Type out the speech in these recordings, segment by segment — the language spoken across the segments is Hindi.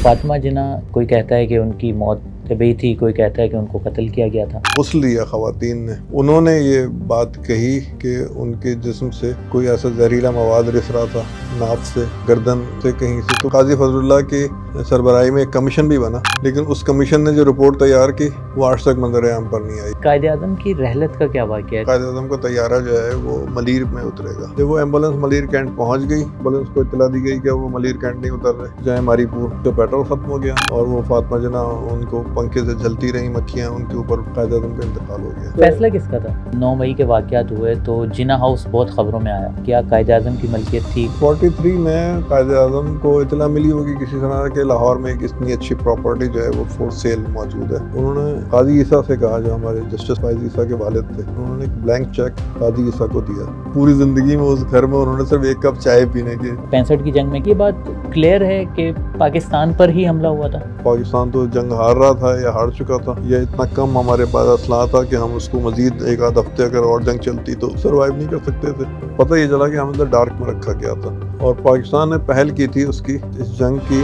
फातिमा जिन्ना कोई कहता है कि उनकी मौत तबी थी, कोई कहता है कि उनको कत्ल किया गया था। गुस्ल लिया खवातीन ने। उन्होंने ये बात कही कि उनके जिस्म से कोई ऐसा जहरीला मवाद रिस रहा था, नाफ से, गर्दन से, कहीं से। तो काजी फजलुल्लाह की सरबराही में एक कमीशन भी बना, लेकिन उस कमीशन ने जो रिपोर्ट तैयार की वो आज तक मंजर आम पर नहीं आई। कायदे आज़म की रहलत का क्या वाक़या है? कायदे आज़म का तैयारा जो है वो मलीर में उतरेगा। जब वो एम्बुलेंस मलीर कैंट पहुंच गई, एम्बुलेंस को इतला दी गई कि वो मलीर कैंट नहीं उतर रहे, जहाँ मारीपुर जो पेट्रोल खत्म हो गया और वो फातिमा जिन्ना उनको पंखे से जलती रही मक्खियां, उनके ऊपर कायदे आज़म का इंतकाल हो गया। फैसला किसका था? 9 मई के वाक़यात हुए तो जिन्ना हाउस बहुत खबरों में आया। क्या कायदे आज़म की मलकियत थी? 43 में कायदे आज़म को इतला मिली होगी किसी तरह के लाहौर में एक इतनी अच्छी प्रॉपर्टी जो है वो फॉर सेल मौजूद है। उन्होंने काजी ईसा से कहा, जो हमारे जस्टिस फाइज ईसा के वालिद थे, उन्होंने एक ब्लैंक चेक काजी ईसा को दिया। पूरी जिंदगी में उस घर में उन्होंने सिर्फ एक कप चाय पीने के। 65 की जंग में ये बात क्लियर है कि पाकिस्तान पर ही हमला हुआ था। पाकिस्तान तो जंग हार रहा था या हार चुका था, या इतना कम हमारे पास असलाह था कि हम उसको मजीद एक आध हफ्ते अगर और जंग चलती तो सर्वाइव नहीं कर सकते थे। पता ये चला कि हमें तो डार्क में रखा गया था और पाकिस्तान ने पहल की थी उसकी, इस जंग की।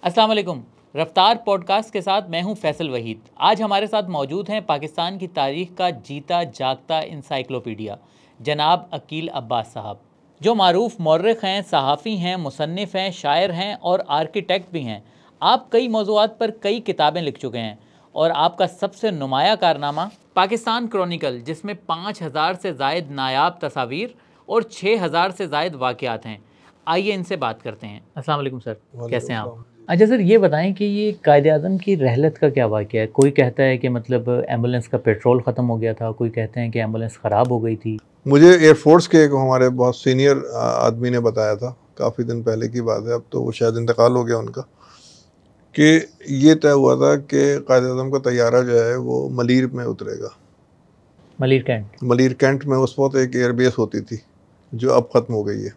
अस्सलाम वालेकुम। रफ्तार पॉडकास्ट के साथ मैं हूं फैसल वहीद। आज हमारे साथ मौजूद हैं पाकिस्तान की तारीख का जीता जागता इंसाइक्लोपीडिया जनाब अकील अब्बास साहब, जो मारूफ मौर्रिख हैं, सहाफ़ी हैं, मुसन्निफ़ हैं, शायर हैं और आर्किटेक्ट भी हैं। आप कई मौज़ूआत पर कई किताबें लिख चुके हैं और आपका सबसे नुमाया कारनामा पाकिस्तान क्रॉनिकल, जिसमें 5000 से ज़ायद नायाब तस्वीर और 6000 से ज़ायद वाक़यात हैं। आइए इनसे बात करते हैं। अस्सलाम वालेकुम सर, कैसे हैं आप? अच्छा सर, ये बताएं कि ये कायदे आज़म की रहलत का क्या वाक़या है? कोई कहता है कि मतलब एम्बुलेंस का पेट्रोल ख़त्म हो गया था, कोई कहते हैं कि एम्बुलेंस ख़राब हो गई थी। मुझे एयरफोर्स के एक हमारे बहुत सीनियर आदमी ने बताया था, काफ़ी दिन पहले की बात है, अब तो वो शायद इंतकाल हो गया उनका, कि ये तय हुआ था कि कायदे आज़म का तैयारा जो है वो मलीर में उतरेगा। मलीर कैंट? मलीर कैंट में उस वक्त एक एयरबेस होती थी जो अब ख़त्म हो गई है।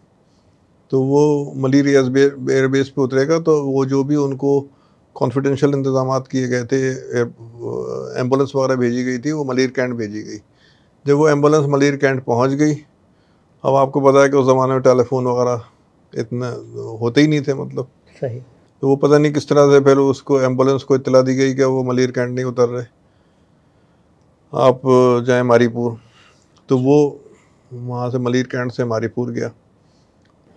तो वो मलीर एयरबेस पे उतरेगा, तो वो जो भी उनको कॉन्फिडेंशियल इंतजाम किए गए थे, एम्बुलेंस वगैरह भेजी गई थी, वो मलीर कैंट भेजी गई। जब वो एम्बुलेंस मलीर कैंट पहुंच गई, अब आपको पता है कि उस ज़माने में टेलीफोन वगैरह इतने होते ही नहीं थे, मतलब सही। तो वो पता नहीं किस तरह से फिर उसको एम्बुलेंस को इत्तला दी गई कि वो मलीर कैंट नहीं उतर रहे, आप जाएँ मारीपुर। तो वो वहाँ से मलीर कैंट से मारीपुर गया।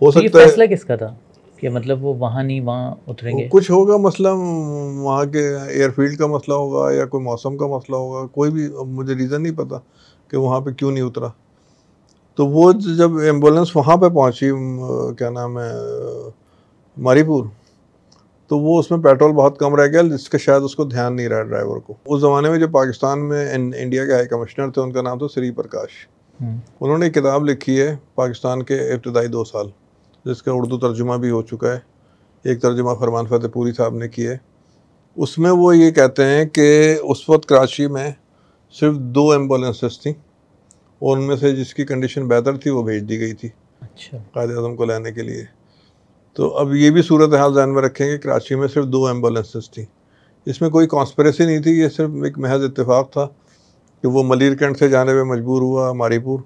हो तो ये सकता है फैसला किसका था कि मतलब वो वहाँ नहीं वहाँ उतरेंगे? कुछ होगा मसला, वहाँ के एयरफील्ड का मसला होगा या कोई मौसम का मसला होगा, कोई भी, अब मुझे रीज़न नहीं पता कि वहाँ पे क्यों नहीं उतरा। तो वो जब एम्बुलेंस वहाँ पे पहुँची, क्या नाम है, मारीपुर, तो वो उसमें पेट्रोल बहुत कम रह गया, जिसका शायद उसको ध्यान नहीं रहा ड्राइवर को। उस ज़माने में जो पाकिस्तान में इंडिया के हाई कमिश्नर थे, उनका नाम था श्री प्रकाश। उन्होंने एक किताब लिखी है, पाकिस्तान के इब्तदाई 2 साल, जिसका उर्दू तर्जुमा भी हो चुका है। एक तर्जुमा फरमान फतेहपुरी साहब ने किया है। उसमें वो ये कहते हैं कि उस वक्त कराची में सिर्फ 2 एम्बुलेंसेस थी और उनमें से जिसकी कंडीशन बेहतर थी वो भेज दी गई थी अच्छा। कायदे आज़म को लेने के लिए। तो अब ये भी सूरत हाल ध्यान में रखें कि कराची में सिर्फ 2 एम्बुलेंसेस थी। इसमें कोई कॉन्स्पिरेसी नहीं थी, ये सिर्फ एक महज इत्तेफाक था कि वो मलीर कैंट से जाने में मजबूर हुआ मारीपुर,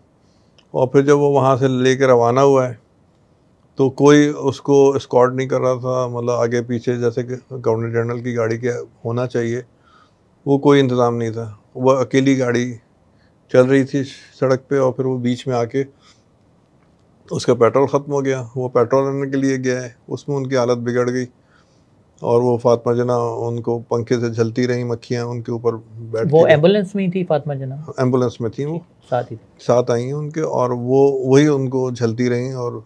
और फिर जब वो वहाँ से लेकर रवाना हुआ है तो कोई उसको एस्कॉर्ट नहीं कर रहा था, मतलब आगे पीछे जैसे कि गवर्नर जनरल की गाड़ी के होना चाहिए, वो कोई इंतज़ाम नहीं था। वह अकेली गाड़ी चल रही थी सड़क पे और फिर वो बीच में आके उसका पेट्रोल ख़त्म हो गया। वो पेट्रोल लेने के लिए गया है, उसमें उनकी हालत बिगड़ गई और वो फातिमा जिन्ना उनको पंखे से जलती रही मक्खियाँ, उनके ऊपर बैठ वो के। एम्बुलेंस में ही थी फातिमा जिन्ना? एम्बुलेंस में थी, वो साथ ही थी। साथ आई हैं उनके, और वो वही उनको झलती रहीं। और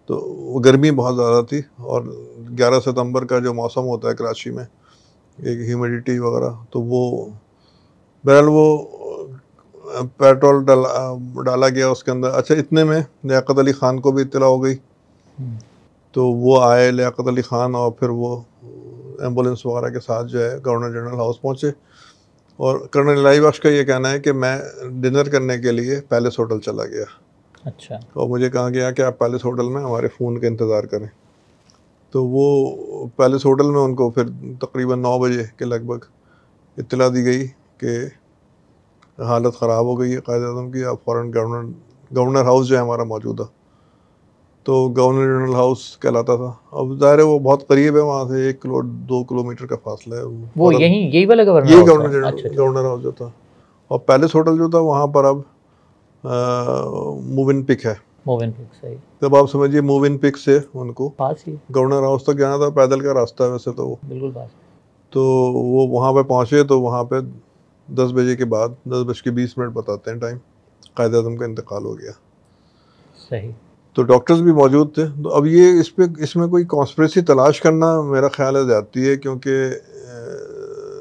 तो वो गर्मी बहुत ज़्यादा थी और 11 सितंबर का जो मौसम होता है कराची में, एक ह्यूमिडिटी वगैरह, तो वो बहरहाल वो पेट्रोल डाला गया उसके अंदर। अच्छा, इतने में लियाकत अली ख़ान को भी इत्तला हो गई, तो वो आए लियाकत अली ख़ान और फिर वो एम्बुलेंस वगैरह के साथ जो है गवर्नर जनरल हाउस पहुँचे। और कर्नल इलाही बख्श का ये कहना है कि मैं डिनर करने के लिए पैलेस होटल चला गया। अच्छा। और मुझे कहा गया कि आप पैलेस होटल में हमारे फ़ोन का इंतज़ार करें। तो वो पैलेस होटल में उनको फिर तकरीबन 9 बजे के लगभग इत्तला दी गई कि हालत ख़राब हो गई है कायद आज़म की, आप फ़ौरन गवर्नर हाउस जो है हमारा मौजूदा, तो गवर्नर जनरल हाउस कहलाता था। अब ज़ाहिर है वो बहुत करीब है वहाँ से, 1-2 किलोमीटर का फासला है। वो यही वाला गवर्नर यही हाउस था? अच्छा अच्छा। गवर्नर हाउस जो था। और पैलेस होटल जो था वहाँ पर अब मूव इन पिक है। मोविनपिक, सही। तब आप समझिए मूव इन पिक से उनको पास ही, गवर्नर हाउस तक जाना था, पैदल का रास्ता है वैसे तो वो। बिल्कुल पास। तो वो वहाँ पे पहुँचे तो वहाँ पे 10 बजे के बाद, 10:20 बताते हैं टाइम, कायद आज़म का इंतकाल हो गया। सही। तो डॉक्टर्स भी मौजूद थे। तो अब ये इसमें कोई कॉन्स्पिरेसी तलाश करना मेरा ख्याल है ज़्यादती है, क्योंकि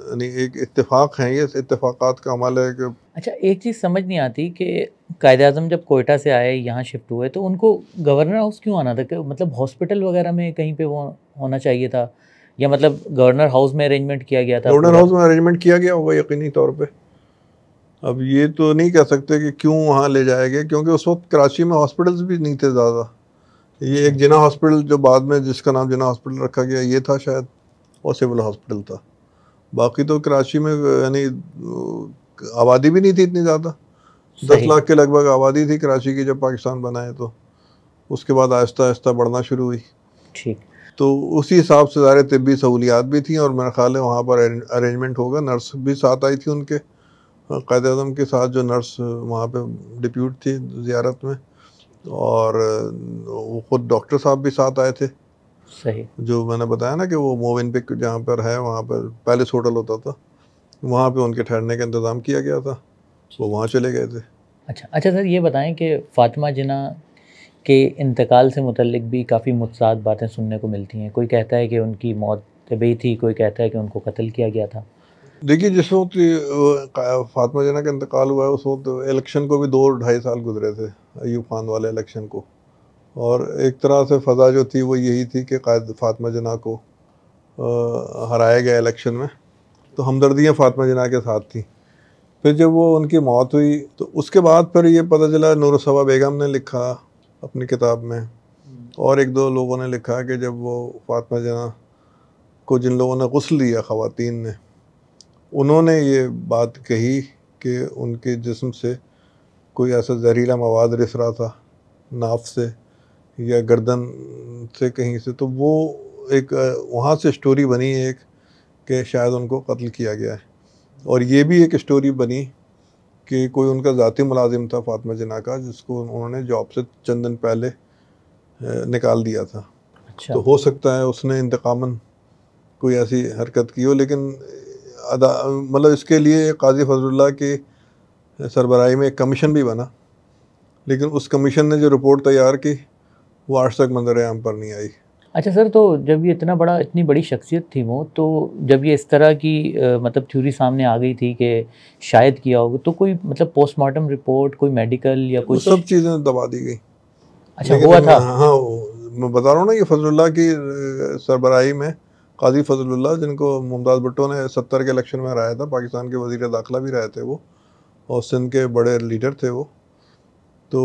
यानी एक इत्तेफाक हैं, ये इत्तेफाकात का अमल है कि अच्छा, एक चीज़ समझ नहीं आती कि कायद आज़म जब कोयटा से आए, यहाँ शिफ्ट हुए, तो उनको गवर्नर हाउस क्यों आना था? मतलब हॉस्पिटल वगैरह में कहीं पे वो होना चाहिए था, या मतलब गवर्नर हाउस में अरेंजमेंट किया गया था गवर्नर पूरा? हाउस में अरेंजमेंट किया गया होगा यकीनी तौर पे। अब ये तो नहीं कह सकते कि क्यों वहाँ ले जाया गया, क्योंकि उस वक्त कराची में हॉस्पिटल्स भी नहीं थे ज़्यादा। ये एक जिना हॉस्पिटल जो बाद में जिसका नाम जिना हॉस्पिटल रखा गया ये था शायद, और सिविल हॉस्पिटल था। बाकी तो कराची में यानी आबादी भी नहीं थी इतनी ज़्यादा। 10 लाख के लगभग आबादी थी कराची की जब पाकिस्तान बना है, तो उसके बाद आहिस्ता आहिस्ता बढ़ना शुरू हुई। ठीक। तो उसी हिसाब से ज़ाहिर तिब्बी सहूलियात भी थी, और मेरा ख्याल है वहाँ पर अरेंजमेंट होगा। नर्स भी साथ आई थी उनके, कायद आज़म के साथ जो नर्स वहाँ पे डिप्यूट थी ज़ियारत में, और वो ख़ुद डॉक्टर साहब भी साथ आए थे। सही। जो मैंने बताया ना कि वो मोविन पिक जहाँ पर है वहाँ पर पैलेस होटल होता था, वहाँ पे उनके ठहरने का इंतज़ाम किया गया था, वो वहाँ चले गए थे। अच्छा अच्छा सर, ये बताएं कि फ़ातिमा जिन्ना के इंतकाल से मुतल्लिक भी काफ़ी मुतसाद बातें सुनने को मिलती हैं। कोई कहता है कि उनकी मौत तबीयी थी, कोई कहता है कि उनको कत्ल किया गया था। देखिए, जिस वक्त फातिमा जिन्ना का इंतकाल हुआ है उस वक्त इलेक्शन को भी 2-2.5 साल गुजरे थे, अयूब खान वाले इलेक्शन को, और एक तरह से फ़ज़ा जो थी वो यही थी कि फातिमा जिन्ना को हराया गया इलेक्शन में, तो हमदर्दियाँ फातिमा जिन्ना के साथ थी। फिर जब वो उनकी मौत हुई तो उसके बाद फिर ये पता चला, नूरुसबा बेगम ने लिखा अपनी किताब में, और 1-2 लोगों ने लिखा कि जब वो फातिमा जिन्ना को जिन लोगों ने गुस्ल दिया ख़वातीन ने, उन्होंने ये बात कही कि उनके जिस्म से कोई ऐसा जहरीला मवाद रिस रहा था नाफ से या गर्दन से कहीं से, तो वो एक वहाँ से स्टोरी बनी एक कि शायद उनको कत्ल किया गया है। और ये भी एक स्टोरी बनी कि कोई उनका ज़ाती मुलाजिम था फातिमा जिन्ना का, जिसको उन्होंने जॉब से चंद दिन पहले निकाल दिया था। अच्छा। तो हो सकता है उसने इंतकामन कोई ऐसी हरकत की हो, लेकिन मतलब इसके लिए काजी फजलुल्लाह की सरबराही में एक कमीशन भी बना, लेकिन उस कमीशन ने जो रिपोर्ट तैयार की वो आज तक मंजर आम पर नहीं आई। अच्छा सर, तो जब ये इतनी बड़ी शख्सियत थी वो, तो जब ये इस तरह की मतलब थ्योरी सामने आ गई थी कि शायद किया होगा, तो कोई मतलब पोस्टमार्टम रिपोर्ट, कोई मेडिकल या वो कोई सब चीज़ें दबा दी गई। अच्छा, लेकिन हुआ था? हाँ, मैं बता रहा हूँ ना, ये फजलुल्लाह की सरबराही में काजी फजलुल्लाह, जिनको मुमताज़ भुट्टो ने 70 के इलेक्शन में हराया था, पाकिस्तान के वज़ीर दाखिला भी रहे थे वो, और सिंध के बड़े लीडर थे वो, तो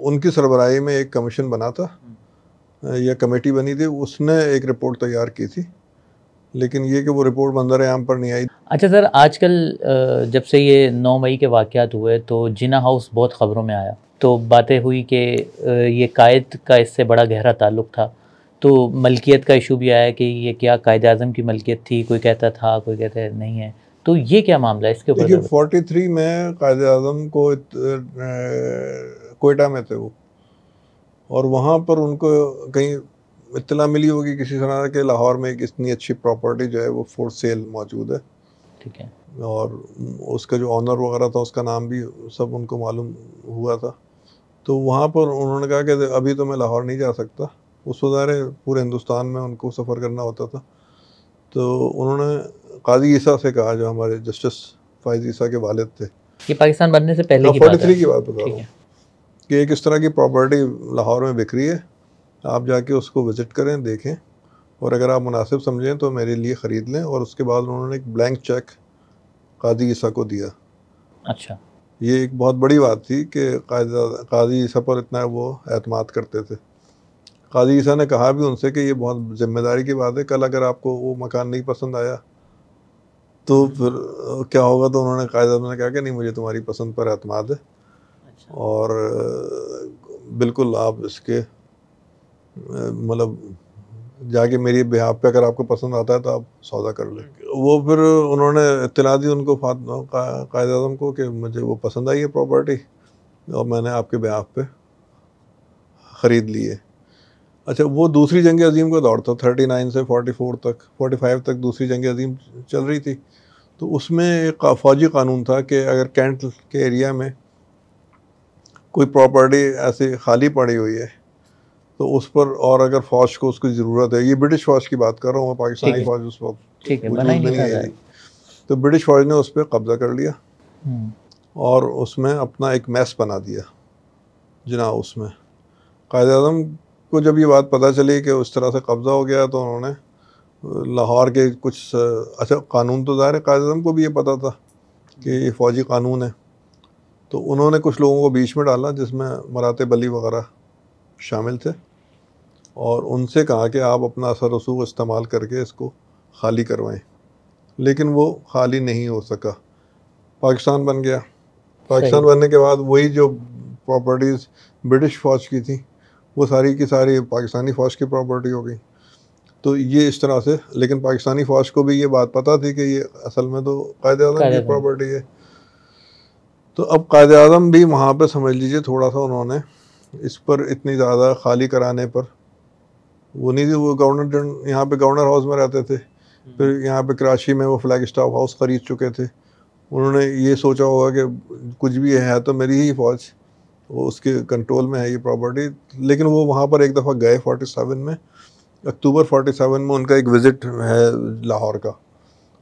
उनकी सरबराही में एक कमीशन बना था या कमेटी बनी थी, उसने एक रिपोर्ट तैयार की थी, लेकिन ये कि वो रिपोर्ट मंजर आम पर नहीं आई। अच्छा सर, आजकल जब से ये 9 मई के वाक़यात हुए तो जिन्ना हाउस बहुत ख़बरों में आया, तो बातें हुई कि ये कायद का इससे बड़ा गहरा ताल्लुक़ था, तो मलकियत का इशू भी आया कि ये क्या कायद आज़म की मलकियत थी, कोई कहता था, कोई कहता है नहीं है, तो ये क्या मामला है इसके ऊपर? देखिए, 43 में कायद आज़म को कोयटा में थे वो, और वहाँ पर उनको कहीं इत्तला मिली होगी किसी तरह के, लाहौर में एक इतनी अच्छी प्रॉपर्टी जो है वो फॉर सेल मौजूद है। ठीक है। और उसका जो ऑनर वगैरह था उसका नाम भी सब उनको मालूम हुआ था। तो वहाँ पर उन्होंने कहा कि अभी तो मैं लाहौर नहीं जा सकता, उस वक्त पूरे हिंदुस्तान में उनको सफ़र करना होता था। तो उन्होंने काजी ईसा से कहा, जो हमारे जस्टिस फ़ाइज़ ईसा के वालिद थे, ये पाकिस्तान बनने से पहले की बात है? 43 की बात बता रहा ठीक हूँ, है। कि एक इस तरह की प्रॉपर्टी लाहौर में बिक रही है, आप जाके उसको विज़िट करें, देखें, और अगर आप मुनासिब समझें तो मेरे लिए ख़रीद लें। और उसके बाद उन्होंने एक ब्लैंक चेक काजी ईसा को दिया। अच्छा। ये एक बहुत बड़ी बात थी कि काजी ईसा पर इतना वो एतमाद करते थे। काजी ईसा ने कहा भी उनसे कि ये बहुत ज़िम्मेदारी की बात है, कल अगर आपको वो मकान नहीं पसंद आया तो फिर क्या होगा, तो उन्होंने कायद-ए-आज़म ने कहा कि नहीं, मुझे तुम्हारी पसंद पर एतमाद है और बिल्कुल आप इसके मतलब जाके मेरी बिहाफ पे अगर आपको पसंद आता है तो आप सौदा कर लें। वो फिर उन्होंने इत्तला दी उनको कायद-ए-आज़म को कि मुझे वो पसंद आई है प्रॉपर्टी और मैंने आपके बिहाफ पे ख़रीद ली है। अच्छा, वो दूसरी जंग अज़ीम का दौर था, 39 से 44 तक 45 तक दूसरी जंग अज़ीम चल रही थी। तो उसमें एक फ़ौजी कानून था कि अगर कैंट के एरिया में कोई प्रॉपर्टी ऐसी खाली पड़ी हुई है तो उस पर, और अगर फ़ौज को उसकी ज़रूरत है, ये ब्रिटिश फ़ौज की बात कर रहा हूँ मैं, पाकिस्तानी फ़ौज उस वक्त वजूद में नहीं आई थी, तो ब्रिटिश फ़ौज ने उस पर कब्ज़ा कर लिया और उसमें अपना एक मैस बना दिया जना। उसमें कायद-ए-आज़म को जब ये बात पता चली कि उस तरह से कब्ज़ा हो गया तो उन्होंने लाहौर के कुछ अच्छा, कानून तो ज़ाहिर है कायद-ए-आज़म को भी ये पता था कि ये फ़ौजी कानून है, तो उन्होंने कुछ लोगों को बीच में डाला जिसमें मराते बली वगैरह शामिल थे और उनसे कहा कि आप अपना असर रसूख इस्तेमाल करके इसको खाली करवाएं, लेकिन वो खाली नहीं हो सका। पाकिस्तान बन गया। पाकिस्तान बनने के बाद वही जो प्रॉपर्टीज़ ब्रिटिश फ़ौज की थी वो सारी की सारी पाकिस्तानी फ़ौज की प्रॉपर्टी हो गई। तो ये इस तरह से, लेकिन पाकिस्तानी फ़ौज को भी ये बात पता थी कि ये असल में तो कायद-ए-आज़म की प्रॉपर्टी है। तो अब कायद-ए-आज़म भी वहाँ पे समझ लीजिए थोड़ा सा उन्होंने इस पर इतनी ज़्यादा खाली कराने पर वो नहीं थी, वो गवर्नर यहाँ पे गवर्नर हाउस में रहते थे, फिर यहाँ पे कराची में वो फ्लैग स्टाफ हाउस ख़रीद चुके थे। उन्होंने ये सोचा होगा कि कुछ भी है तो मेरी ही फ़ौज, वो उसके कंट्रोल में है ये प्रॉपर्टी। लेकिन वो वहाँ पर एक दफ़ा गए 47 में, अक्टूबर 47 में उनका एक विज़िट है लाहौर का,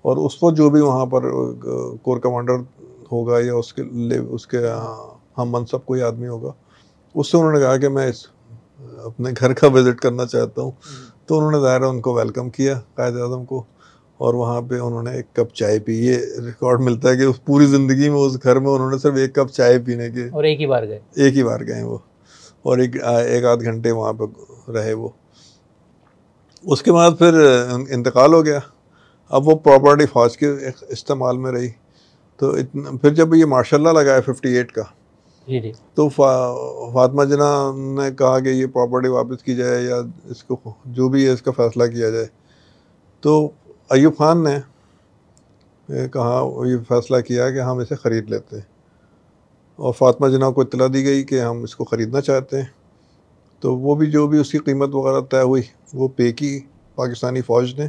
और उस वक्त जो भी वहाँ पर कोर कमांडर होगा या उसके हम मनसब कोई आदमी होगा, उससे उन्होंने कहा कि मैं इस अपने घर का विज़िट करना चाहता हूँ। तो उन्होंने ज़ाहिर है उनको वेलकम किया कायद-ए-आज़म को, और वहाँ पे उन्होंने एक कप चाय पी। ये रिकॉर्ड मिलता है कि उस पूरी ज़िंदगी में उस घर में उन्होंने सिर्फ एक कप चाय पीने के, और एक ही बार गए वो, और एक आध घंटे वहाँ पे रहे वो। उसके बाद फिर इंतकाल हो गया। अब वो प्रॉपर्टी फ़ौज के इस्तेमाल में रही। तो फिर जब ये मार्शल लॉ लगाया 58 का, तो फातिमा जिन्ना ने कहा कि ये प्रॉपर्टी वापस की जाए या इसको जो भी है इसका फ़ैसला किया जाए। तो अयूब ख़ान ने कहा, ये फ़ैसला किया कि हम इसे ख़रीद लेते हैं, और फातिमा जिन्ना को इत्तला दी गई कि हम इसको ख़रीदना चाहते हैं। तो वो भी जो भी उसकी कीमत वगैरह तय हुई वो पे की पाकिस्तानी फ़ौज ने।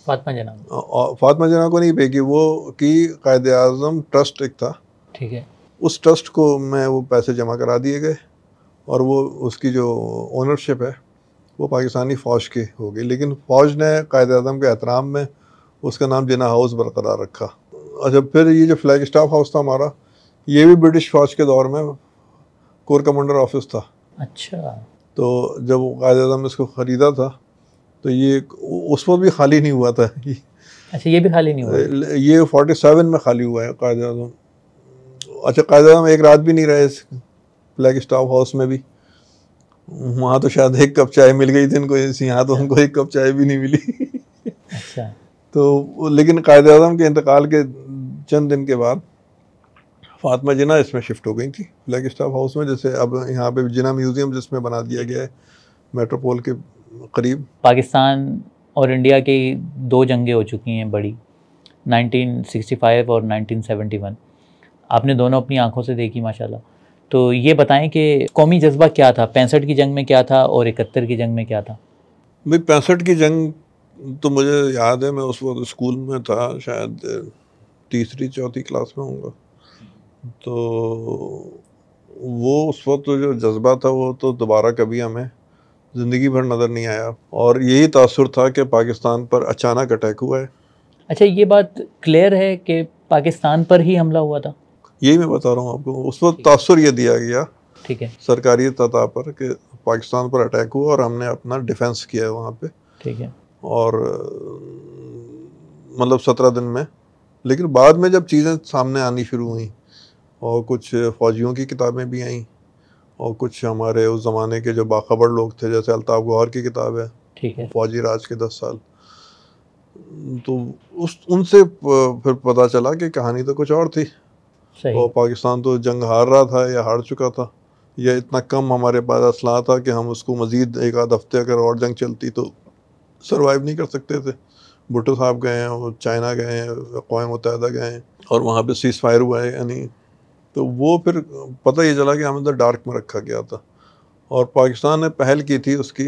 फातिमा जिन्ना को नहीं पे की, वो की कायद-ए-आज़म ट्रस्ट एक था, ठीक है, उस ट्रस्ट को में वो पैसे जमा करा दिए गए और वो उसकी जो ओनरशिप है वो पाकिस्तानी फ़ौज की हो गई। लेकिन फ़ौज ने कायद-ए-आज़म के एहतराम में उसका नाम जिन्ना हाउस बरकरार रखा। अच्छा, फिर ये जो फ्लैग स्टाफ हाउस था हमारा, ये भी ब्रिटिश फ़ौज के दौर में कोर कमांडर ऑफिस था। अच्छा, तो जब कायद-ए-आज़म ने इसको ख़रीदा था तो ये उस वक्त भी खाली नहीं हुआ था। अच्छा, ये भी खाली नहीं हुआ? ये 47 में खाली हुआ है कायद-ए-आज़म। अच्छा, कायद-ए-आज़म एक रात भी नहीं रहे इस फ्लैग स्टाफ हाउस में भी। वहाँ तो शायद एक कप चाय मिल गई थी इनको, यहाँ तो उनको एक कप चाय भी नहीं मिली। अच्छा। तो लेकिन कायद-ए-आज़म के इंतकाल के चंद दिन के बाद फातिमा जिन्ना इसमें शिफ्ट हो गई थी फ्लैग स्टाफ हाउस में, जैसे अब यहाँ पे जिन्ना म्यूज़ियम जिसमें बना दिया गया है मेट्रोपोल के करीब। पाकिस्तान और इंडिया की 2 जंगें हो चुकी हैं बड़ी, 1965 और 1971। आपने दोनों अपनी आंखों से देखी माशाल्लाह। तो ये बताएं कि कौमी जज्बा क्या था, 65 की जंग में क्या था और 71 की जंग में क्या था? भाई 65 की जंग तो मुझे याद है, मैं उस वक्त स्कूल में था, शायद तीसरी चौथी क्लास में होऊंगा। तो वो उस वक्त तो जो जज्बा था वो तो दोबारा कभी हमें ज़िंदगी भर नज़र नहीं आया, और यही तासुर था कि पाकिस्तान पर अचानक अटैक हुआ है। अच्छा, ये बात क्लियर है कि पाकिस्तान पर ही हमला हुआ था? यही मैं बता रहा हूँ आपको, उस वक्त तासुर ये दिया गया, ठीक है, सरकारी सतह पर, कि पाकिस्तान पर अटैक हुआ और हमने अपना डिफेंस किया है वहाँ पे, ठीक है, और मतलब 17 दिन में। लेकिन बाद में जब चीज़ें सामने आनी शुरू हुई और कुछ फ़ौजियों की किताबें भी आईं और कुछ हमारे उस ज़माने के जो बाखबर लोग थे, जैसे अल्ताफ़ गौहर की किताब है, ठीक है, फ़ौजी राज के 10 साल, तो उस उनसे फिर पता चला कि कहानी तो कुछ और थी, सही। और पाकिस्तान तो जंग हार रहा था या हार चुका था, या इतना कम हमारे पास असलाह था कि हम उसको मज़ीद एक आध हफ्ते अगर और जंग चलती तो सरवाइव नहीं कर सकते थे। भुट्टो साहब गए हैं, वो चाइना गए हैं, अक़वाम मुत्तहिदा गए हैं, और वहाँ पे सीज़ फायर हुआ है यानी। तो वो फिर पता ये चला कि हमें तो डार्क में रखा गया था, और पाकिस्तान ने पहल की थी उसकी,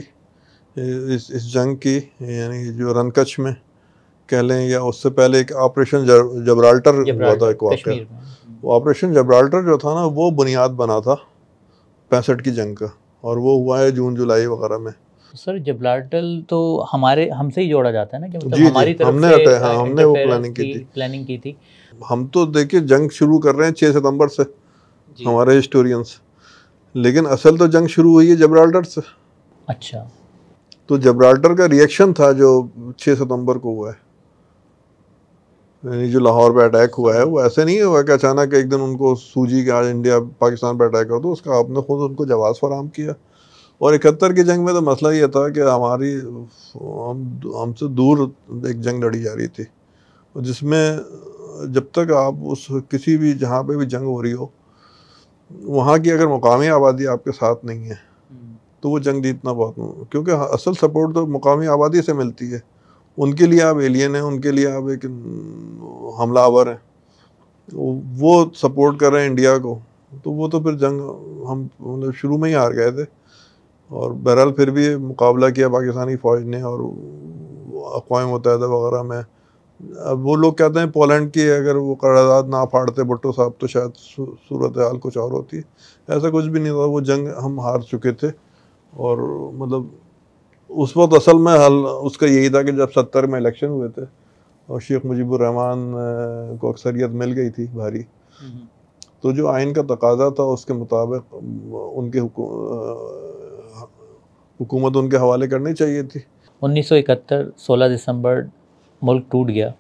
इस जंग की, यानी जो रनकच में कह लें, या उससे पहले एक ऑपरेशन जबराल्टर हुआ था, जिब्राल्टर एक वाक़या। कश्मीर में। वो ऑपरेशन जबराल्टर जो था ना, वो बुनियाद बना था 65 की जंग का, और वो हुआ है जून जुलाई वगैरह में। सर जिब्राल्टर तो हमारे हमसे ही जोड़ा जाता है ना, कि मतलब जी जी, हमारी तरफ हमने से हटाया, हाँ हमने वो इंटरफेरेंस प्लानिंग की की थी। प्लानिंग की थी। हम तो देखिए जंग शुरू कर रहे हैं 6 सितंबर से, जी। हमारे हिस्टोरियंस, लेकिन असल तो जंग शुरू हुई है जबराल्टर से। अच्छा। तो जबराल्टर का रिएक्शन था जो 6 सितंबर को हुआ है, यानी जो लाहौर पे अटैक हुआ है, वो ऐसे नहीं हुआ कि अचानक एक दिन उनको सूझी कि आज इंडिया पाकिस्तान पे अटैक कर दो। उसका आपने खुद उनको जवाब फराहम किया। और 71 की जंग में तो मसला ये था कि हमसे दूर एक जंग लड़ी जा रही थी, जिसमें जब तक आप उस किसी भी जहाँ पे भी जंग हो रही हो, वहाँ की अगर मुकामी आबादी आपके साथ नहीं है तो वो जंग जीतना बहुत, क्योंकि असल सपोर्ट तो मुकामी आबादी से मिलती है। उनके लिए आप एलियन हैं, उनके लिए आप एक हमलावर हैं, वो सपोर्ट कर रहे हैं इंडिया को, तो वो तो फिर जंग हम मतलब शुरू में ही हार गए थे। और बहरहाल फिर भी मुकाबला किया पाकिस्तानी फ़ौज ने, और अक़वाम मुत्तहिदा वगैरह में। अब वो लोग कहते हैं पोलैंड की अगर वो करारदाद ना फाड़ते भुट्टो साहब तो शायद सूरत हाल कुछ और होती। ऐसा कुछ भी नहीं था, वो जंग हम हार चुके थे। और मतलब उस वक्त असल में हल उसका यही था कि जब 70 में इलेक्शन हुए थे और शेख मुजीबुर रहमान को अक्सरियत मिल गई थी भारी, तो जो आइन का तकाजा था उसके मुताबिक उनके हुकूमत उनके हवाले करनी चाहिए थी। 1971 16 दिसंबर मुल्क टूट गया।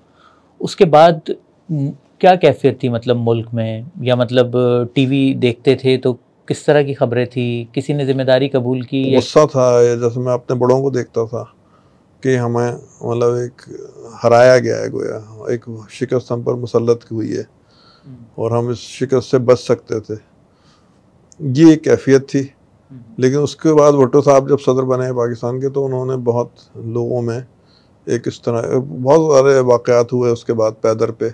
उसके बाद क्या कैफियत थी मतलब मुल्क में, या मतलब टीवी देखते थे तो किस तरह की खबरें थी, किसी ने जिम्मेदारी कबूल की या? गुस्सा था, जैसे मैं अपने बड़ों को देखता था कि हमें मतलब एक हराया गया है, गोया एक शिकस्त हम पर मुसल्लत हुई है और हम इस शिकस्त से बच सकते थे, ये एक कैफियत थी। लेकिन उसके बाद भुट्टो साहब जब सदर बने पाकिस्तान के, तो उन्होंने बहुत लोगों में एक इस तरह बहुत सारे वाक़यात हुए उसके बाद पैदर पे,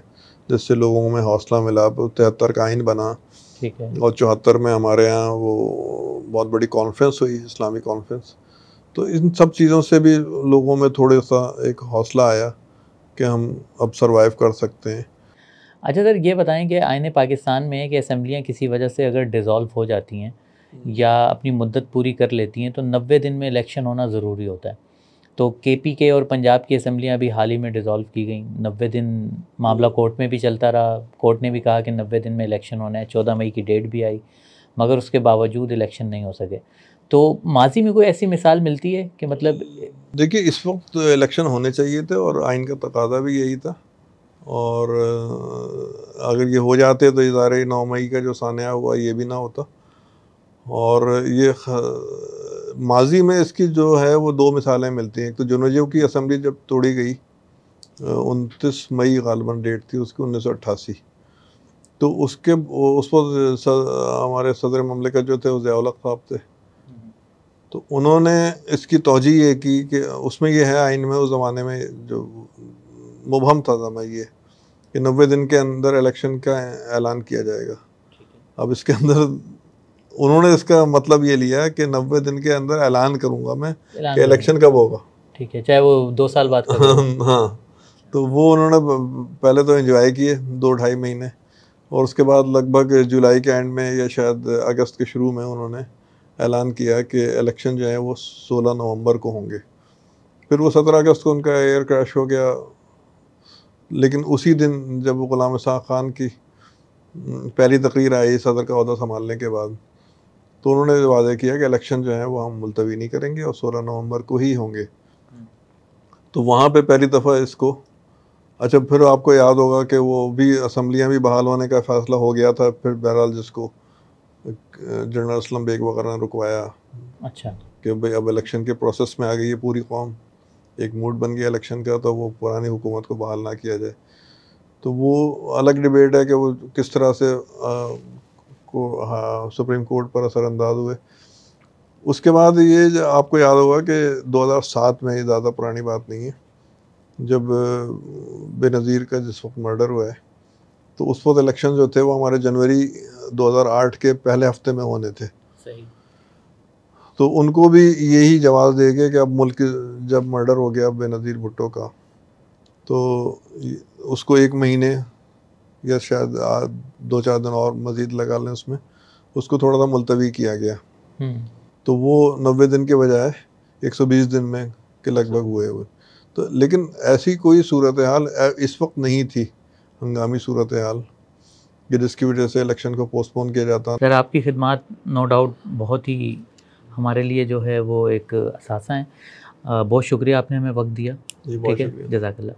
जिससे लोगों में हौसला मिला। 73 का आइन बना, ठीक है। और 74 में हमारे यहाँ वो बहुत बड़ी कॉन्फ्रेंस हुई, इस्लामी कॉन्फ्रेंस। तो इन सब चीज़ों से भी लोगों में थोड़ा सा एक हौसला आया कि हम अब सरवाइव कर सकते हैं। अच्छा सर, ये बताएं कि आईने पाकिस्तान में है कि असम्बलियाँ किसी वजह से अगर डिज़ोल्व हो जाती हैं या अपनी मुद्दत पूरी कर लेती हैं तो 90 दिन में इलेक्शन होना ज़रूरी होता है। तो केपीके और पंजाब की असम्बलियाँ अभी हाल ही में डिज़ोल्व की गई। 90 दिन मामला कोर्ट में भी चलता रहा, कोर्ट ने भी कहा कि 90 दिन में इलेक्शन होना है, 14 मई की डेट भी आई, मगर उसके बावजूद इलेक्शन नहीं हो सके। तो माजी में कोई ऐसी मिसाल मिलती है कि मतलब? देखिए, इस वक्त इलेक्शन होने चाहिए थे और आइन का तकाजा भी यही था, और अगर ये हो जाते तो इदारे 9 मई का जो सानिया हुआ ये भी ना होता। और ये माजी में इसकी जो है वो दो मिसालें मिलती हैं। एक तो जुनूजो की असम्बली जब तोड़ी गई, 29 मई गालिबन डेट थी उसकी, 1988, तो उसके उस वक्त हमारे सदर ममलिकत जो थे वो ज़िया-उल हक साहब थे। तो उन्होंने इसकी तौजीह ये की कि उसमें ये है आइन में, उस ज़माने में जो मुबहम था समय ये कि 90 दिन के अंदर इलेक्शन का ऐलान किया जाएगा। अब इसके अंदर उन्होंने इसका मतलब ये लिया कि 90 दिन के अंदर ऐलान करूंगा मैं कि इलेक्शन कब होगा। ठीक है, चाहे वो 2 साल बाद का हो। हाँ, तो वो उन्होंने पहले तो एंजॉय किए 2-2.5 महीने, और उसके बाद लगभग जुलाई के एंड में या शायद अगस्त के शुरू में उन्होंने ऐलान किया कि इलेक्शन जो है वो 16 नवंबर को होंगे। फिर वो 17 अगस्त को उनका एयर क्रैश हो गया। लेकिन उसी दिन जब वो गुलाम इसहाक़ खान की पहली तकरीर आई सदर का ओहदा संभालने के बाद, तो उन्होंने वादा किया कि इलेक्शन जो है वो हम मुलतवी नहीं करेंगे और 16 नवंबर को ही होंगे। तो वहाँ पे पहली दफ़ा इसको, अच्छा फिर आपको याद होगा कि वो भी असम्बलियाँ भी बहाल होने का फ़ैसला हो गया था, फिर बहरहाल जिसको जनरल असलम बेग वगैरह ने रुकवाया। अच्छा। कि भाई अब इलेक्शन के प्रोसेस में आ गई है पूरी कौम, एक मूड बन गया इलेक्शन का, तो वो पुरानी हुकूमत को बहाल ना किया जाए। तो वो अलग डिबेट है कि वो किस तरह से सुप्रीम कोर्ट पर असरअंदाज हुए। उसके बाद ये आपको याद होगा कि 2007 में, ये ज़्यादा पुरानी बात नहीं है, जब बेनज़ीर का जिस वक्त मर्डर हुआ है, तो उस वक्त इलेक्शन जो थे वो हमारे जनवरी 2008 के पहले हफ्ते में होने थे। सही। तो उनको भी यही जवाब दे के कि अब मुल्क जब मर्डर हो गया बेनज़ीर भुट्टो का, तो उसको 1 महीने या शायद 2-4 दिन और मज़ीद लगा लें उसमें, उसको थोड़ा सा मुलतवी किया गया। तो वो 90 दिन के बजाय 120 दिन में के लगभग हुए। तो लेकिन ऐसी कोई सूरत हाल इस वक्त नहीं थी, हंगामी सूरत हाल, कि जिसकी वजह से इलेक्शन को पोस्टपोन किया जाता। सर, आपकी खिदमत नो डाउट बहुत ही हमारे लिए जो है वो एक असासा है। बहुत शुक्रिया, आपने हमें वक्त दिया। जी, बहुत ठीक है, शुक्रिया। जज़ाकल्लाह।